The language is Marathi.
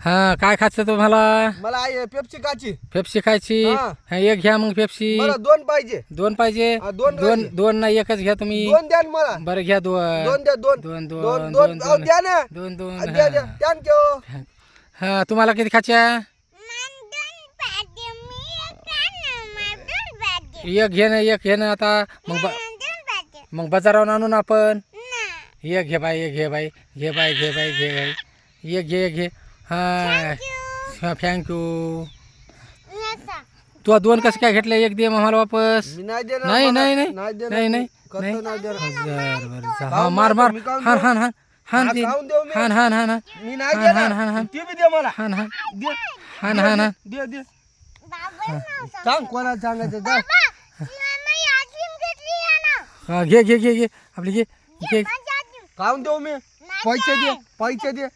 हा काय खायचं तुम्हाला? मला पेप्सी काची पेप्सी खायची? हा. हा, एक घ्या मग पेप्सी. मला 2 पाहिजे. 2 पाहिजे? हा, 2 दोन पाहिजे. दोन नाही एकच घ्या तुम्ही. 2 द्या ना मला. बरं घ्या 2. 2 द्या 2. 2 2 2 2 द्या ना. 2 2 द्या द्या. थँक्यू. हा तुम्हाला किती खायच्या? एक घे ना, एक घे ना आता. मग बाजारावरून आणून आपण. एक घे बाई, एक घे बाई, घे बाई, घे बाई, घे बाई. एक घे, एक घे. हा थँक्यू. तू 2 कसं काय घेतले? एक दे मला वापस. मी नाही देणार. नाही मला नाही नाही देणार. नाही नाही कसं नाही देणार. बरं हा मार मार. मी काहून हान देऊ? हान हान हान हा, दे. काहून देऊ मी? हान हान हान हान मी नाही हान देणार. हान हान ती बी दे मला. हान हान दे. हान हान हान. दे दे. सांग कोणाला सांगायचं जा. हा, घे घे घे घे आपली घे घे. काहून देऊ मी? पैसे दे. पैसे दे.